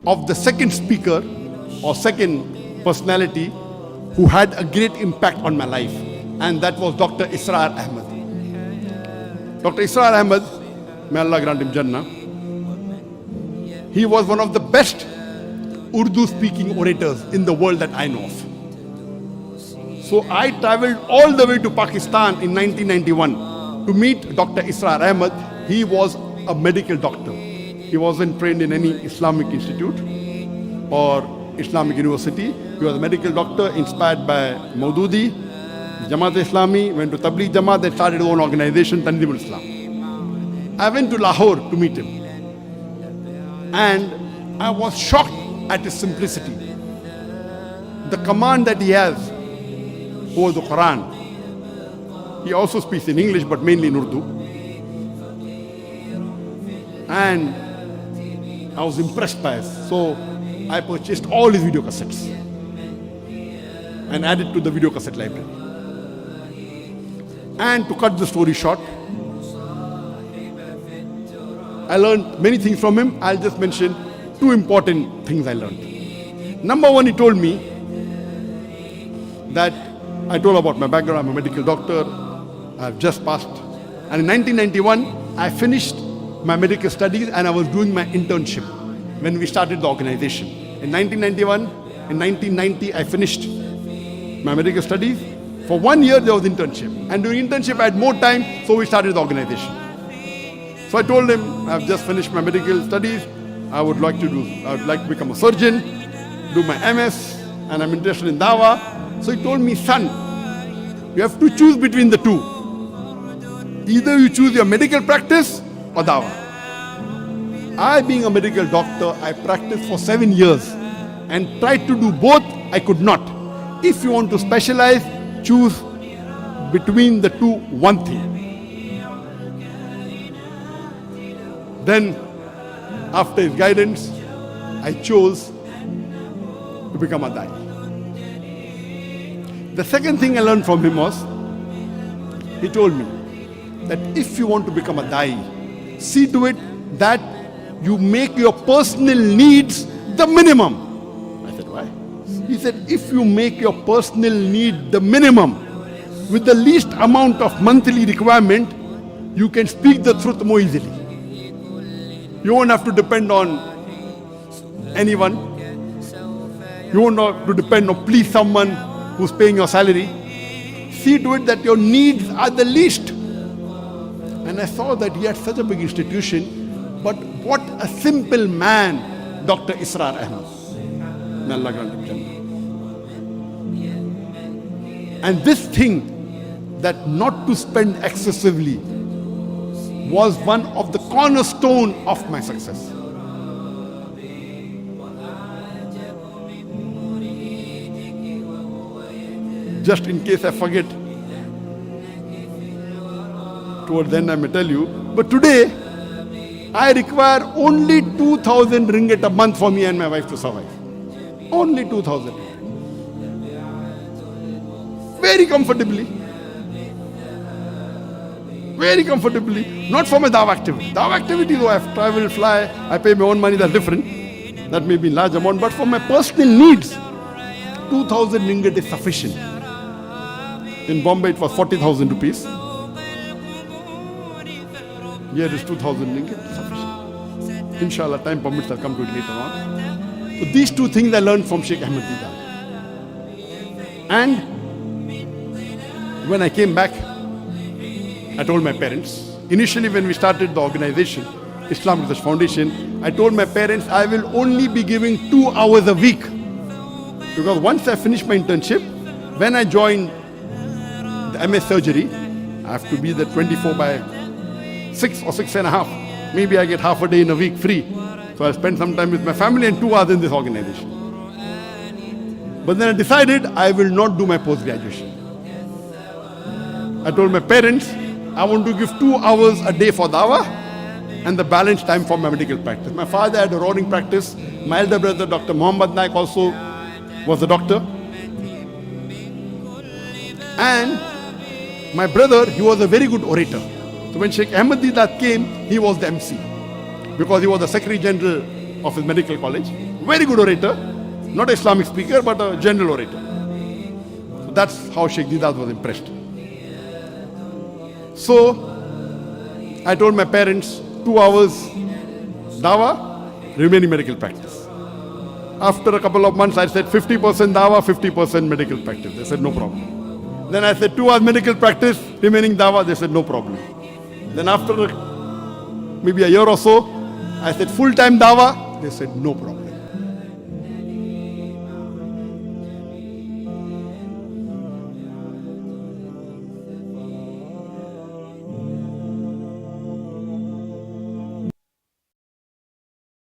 of the second speaker or second personality who had a great impact on my life, and that was Dr. Israr Ahmed. Dr. Israr Ahmed, may Allah grant him Jannah, he was one of the best Urdu speaking orators in the world that I know of. So I traveled all the way to Pakistan in 1991 to meet Dr. Israr Ahmed. He was a medical doctor. He wasn't trained in any Islamic institute or Islamic university. He was a medical doctor inspired by Maududi, Jamaat Islami, went to Tabligh Jamaat, they started his own organization, Tanzimul Islam. I went to Lahore to meet him. And I was shocked at his simplicity. The command that he has over the Quran. He also speaks in English, but mainly in Urdu. And I was impressed by it. So I purchased all his video cassettes and added to the video cassette library. And to cut the story short, I learned many things from him. I'll just mention two important things I learned. Number one, he told me that I told about my background. I'm a medical doctor. I've just passed. And in 1991, I finished my medical studies and I was doing my internship when we started the organization. In 1991, in 1990, I finished my medical studies. For 1 year, there was internship. And during internship, I had more time, so we started the organization. So I told him, I've just finished my medical studies. I would like to become a surgeon, do my MS, and I'm interested in Dawah. So he told me, son, you have to choose between the two. Either you choose your medical practice or Dawah. I, being a medical doctor, I practiced for 7 years and tried to do both. I could not. If you want to specialize, choose between the two one thing. Then, after his guidance, I chose to become a Dai. The second thing I learned from him was, he told me that if you want to become a Dai, see to it that you make your personal needs the minimum. I said, why? He said, if you make your personal need the minimum with the least amount of monthly requirement, you can speak the truth more easily. You won't have to depend on anyone. You won't have to depend on please someone who's paying your salary. See to it that your needs are the least. And I saw that he had such a big institution, but what a simple man, Dr. Israr Ahmed. May Allah grant him Jannah. And this thing, that not to spend excessively, was one of the cornerstone of my success. Just in case I forget, towards the end I may tell you, but today I require only 2,000 ringgit a month for me and my wife to survive. Only 2,000. Very comfortably. Very comfortably. Not for my Dawah activity. Dawah activity, though I have travel, fly, I pay my own money, that's different. That may be large amount, but for my personal needs, 2,000 ringgit is sufficient. In Bombay it was 40,000 rupees. Here is 2,000 ringgit, sufficient. Inshallah, time permits, I'll come to it later on. So these two things I learned from Sheikh Ahmed Deedat. And when I came back, I told my parents, initially when we started the organization, Islam Research Foundation, I told my parents I will only be giving 2 hours a week. Because once I finish my internship, when I join the MS surgery, I have to be there 24/6 or 6.5. Maybe I get half a day in a week free. So I spend some time with my family and 2 hours in this organization. But then I decided I will not do my post-graduation. I told my parents, I want to give 2 hours a day for Dawah and the balance time for my medical practice. My father had a roaring practice. My elder brother, Dr. Naik, also was a doctor. And my brother, he was a very good orator. So when Sheikh Ahmed Deedat came, he was the MC. Because he was the Secretary General of his medical college. Very good orator. Not an Islamic speaker, but a general orator. So that's how Sheikh Didas was impressed. So I told my parents, 2 hours dawah, remaining medical practice. After a couple of months, I said 50% dawah, 50% medical practice. They said no problem. Then I said 2 hours medical practice, remaining dawah. They said no problem. Then after maybe a year or so, I said full-time dawah. They said no problem.